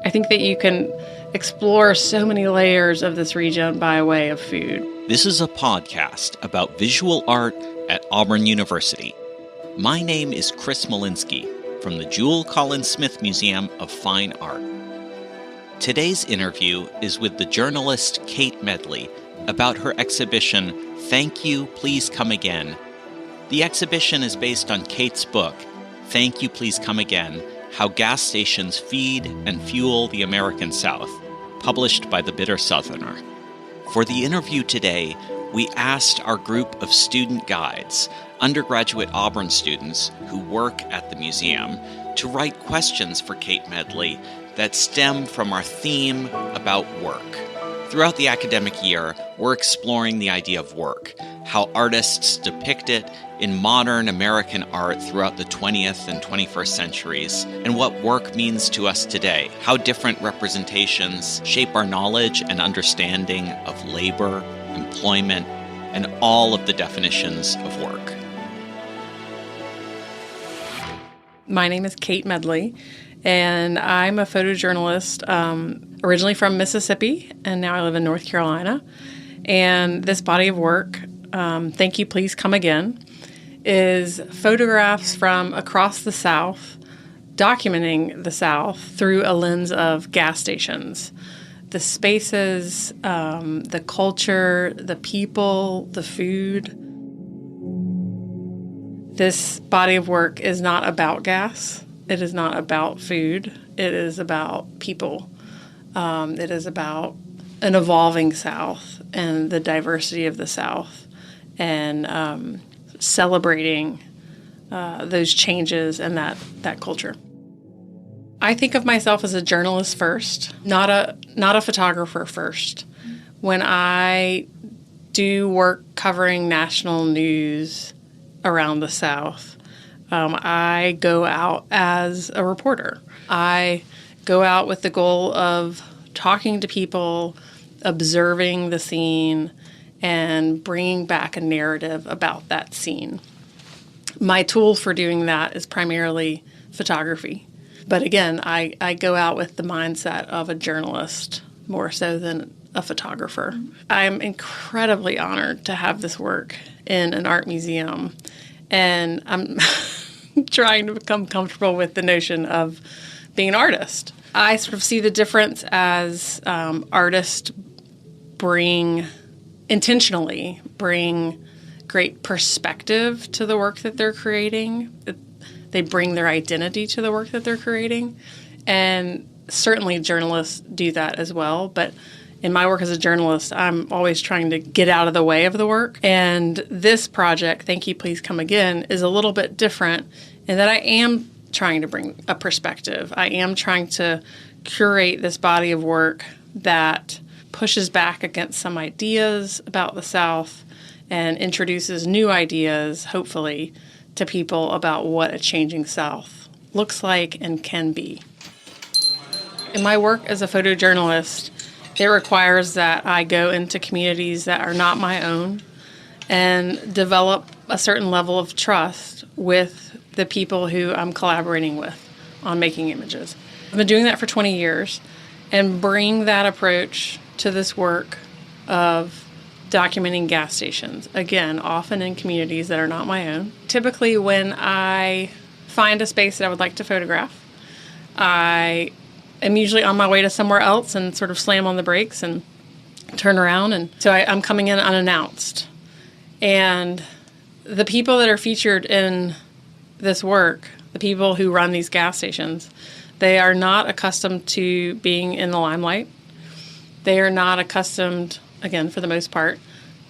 I think that you can explore so many layers of this region by way of food. This is a podcast about visual art at Auburn University. My name is Chris Malinsky from the Jewel Collins Smith Museum of Fine Art. Today's interview is with the journalist Kate Medley about her exhibition, Thank You, Please Come Again. The exhibition is based on Kate's book, Thank You, Please Come Again, How Gas Stations Feed and Fuel the American South, published by The Bitter Southerner. For the interview today, we asked our group of student guides, undergraduate Auburn students who work at the museum, to write questions for Kate Medley that stem from our theme about work. Throughout the academic year, we're exploring the idea of work, how artists depict it in modern American art throughout the 20th and 21st centuries, and what work means to us today, how different representations shape our knowledge and understanding of labor, employment, and all of the definitions of work. My name is Kate Medley, and I'm a photojournalist, originally from Mississippi, and now I live in North Carolina. And this body of work, Thank You, Please Come Again, is photographs from across the South, documenting the South through a lens of gas stations. The spaces, the culture, the people, the food. This body of work is not about gas. It is not about food. It is about people. It is about an evolving South and the diversity of the South and celebrating those changes and that culture. I think of myself as a journalist first, not a photographer first. When I do work covering national news around the South, I go out as a reporter. I go out with the goal of talking to people, observing the scene, and bringing back a narrative about that scene. My tool for doing that is primarily photography. But again, I go out with the mindset of a journalist more so than a photographer. I'm incredibly honored to have this work in an art museum, and I'm trying to become comfortable with the notion of being an artist. I sort of see the difference as artists intentionally bring great perspective to the work that they're creating. They bring their identity to the work that they're creating. And certainly journalists do that as well. But in my work as a journalist, I'm always trying to get out of the way of the work. And this project, Thank You, Please Come Again, is a little bit different in that I am trying to bring a perspective. I am trying to curate this body of work that pushes back against some ideas about the South and introduces new ideas, hopefully, to people about what a changing South looks like and can be. In my work as a photojournalist, it requires that I go into communities that are not my own and develop a certain level of trust with the people who I'm collaborating with on making images. I've been doing that for 20 years and bring that approach to this work of documenting gas stations, again, often in communities that are not my own. Typically, when I find a space that I would like to photograph, I am usually on my way to somewhere else and sort of slam on the brakes and turn around. And so I'm coming in unannounced. And the people that are featured in this work, the people who run these gas stations, they are not accustomed to being in the limelight. They are not accustomed, again, for the most part,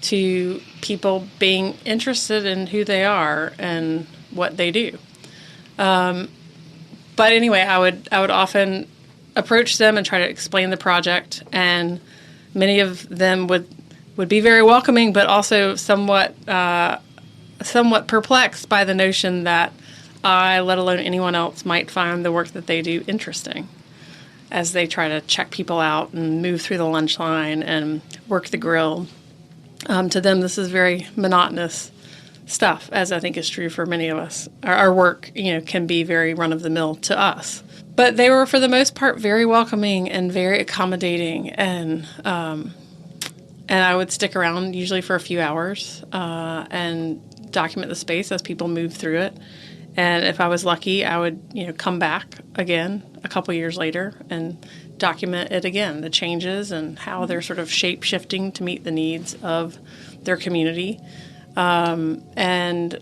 to people being interested in who they are and what they do. But anyway, I would often approach them and try to explain the project, and many of them would be very welcoming, but also somewhat perplexed by the notion that I, let alone anyone else, might find the work that they do interesting as they try to check people out and move through the lunch line and work the grill. To them, this is very monotonous stuff, as I think is true for many of us. Our work, can be very run-of-the-mill to us. But they were, for the most part, very welcoming and very accommodating, and I would stick around usually for a few hours and document the space as people moved through it. And if I was lucky, I would come back again a couple years later and document it again, the changes and how they're sort of shape shifting to meet the needs of their community. And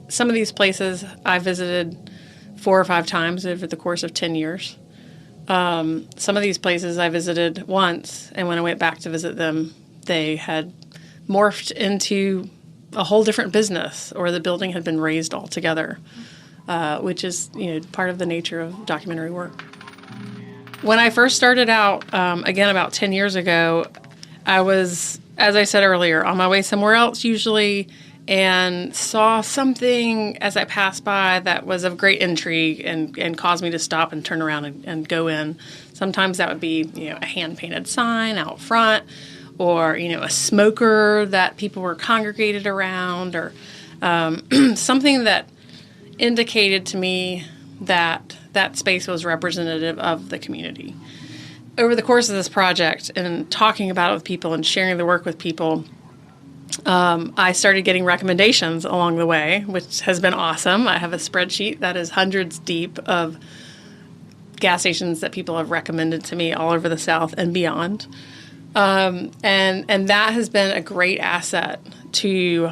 some of these places I visited 4 or 5 times over the course of 10 years. Some of these places I visited once, and when I went back to visit them, they had morphed into a whole different business, or the building had been razed altogether, which is part of the nature of documentary work. When I first started out, again about 10 years ago, I was, as I said earlier, on my way somewhere else usually, and saw something as I passed by that was of great intrigue and caused me to stop and turn around and go in. Sometimes that would be a hand-painted sign out front, or a smoker that people were congregated around, or something that indicated to me that that space was representative of the community. Over the course of this project and talking about it with people and sharing the work with people, I started getting recommendations along the way, which has been awesome. I have a spreadsheet that is hundreds deep of gas stations that people have recommended to me all over the South and beyond. And that has been a great asset to,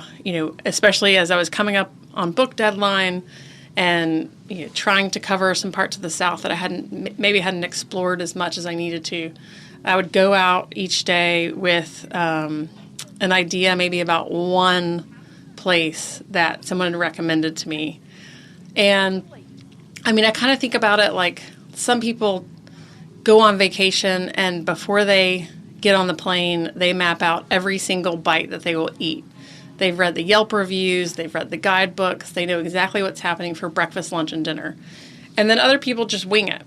especially as I was coming up on book deadline and trying to cover some parts of the South that I hadn't explored as much as I needed to. I would go out each day with an idea maybe about one place that someone had recommended to me. And I kind of think about it like some people go on vacation, and before they get on the plane, they map out every single bite that they will eat. They've read the Yelp reviews, they've read the guidebooks, they know exactly what's happening for breakfast, lunch, and dinner. And then other people just wing it.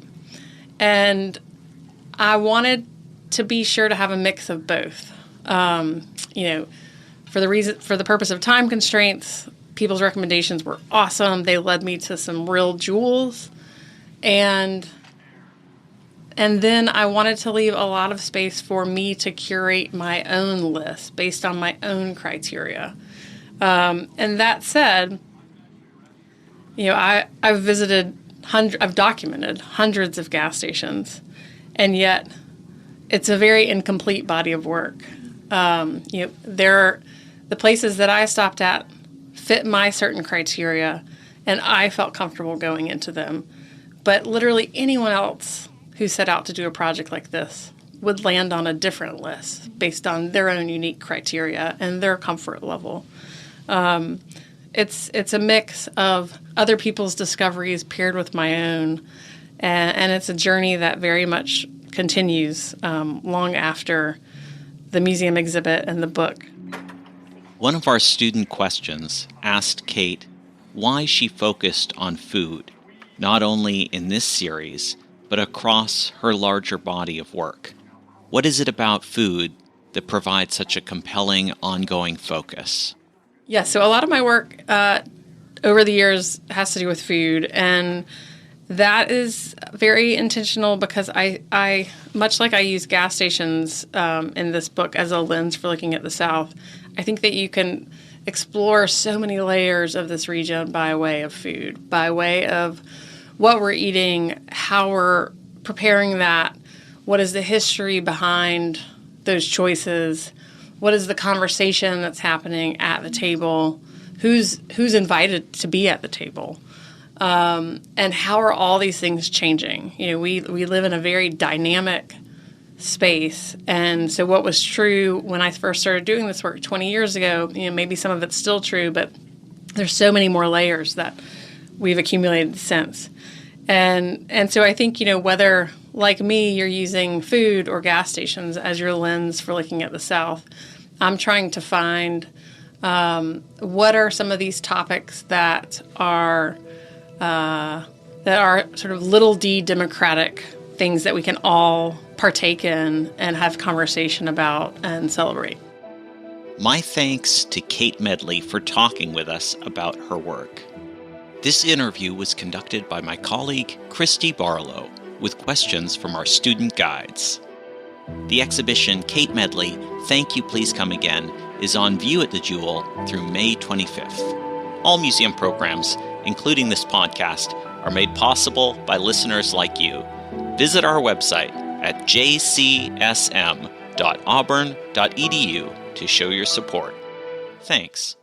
And I wanted to be sure to have a mix of both. For the purpose of time constraints, people's recommendations were awesome. They led me to some real jewels. And then I wanted to leave a lot of space for me to curate my own list based on my own criteria. And that said, I've documented hundreds of gas stations, and yet it's a very incomplete body of work. The places that I stopped at fit my certain criteria, and I felt comfortable going into them. But literally anyone else who set out to do a project like this would land on a different list based on their own unique criteria and their comfort level. It's a mix of other people's discoveries paired with my own, and it's a journey that very much continues long after the museum exhibit and the book. One of our student questions asked Kate why she focused on food, not only in this series, but across her larger body of work. What is it about food that provides such a compelling, ongoing focus? Yeah, so a lot of my work over the years has to do with food, and that is very intentional because I much like I use gas stations in this book as a lens for looking at the South, I think that you can explore so many layers of this region by way of food, by way of what we're eating, how we're preparing that, what is the history behind those choices, what is the conversation that's happening at the table, who's invited to be at the table, and how are all these things changing. We live in a very dynamic space, and so what was true when I first started doing this work 20 years ago, maybe some of it's still true, but there's so many more layers that we've accumulated since. And so I think, whether, like me, you're using food or gas stations as your lens for looking at the South, I'm trying to find what are some of these topics that are sort of little d democratic things that we can all partake in and have conversation about and celebrate. My thanks to Kate Medley for talking with us about her work. This interview was conducted by my colleague Christy Barlow with questions from our student guides. The exhibition Kate Medley, Thank You Please Come Again, is on view at the Jewel through May 25th. All museum programs, including this podcast, are made possible by listeners like you. Visit our website at jcsm.auburn.edu to show your support. Thanks.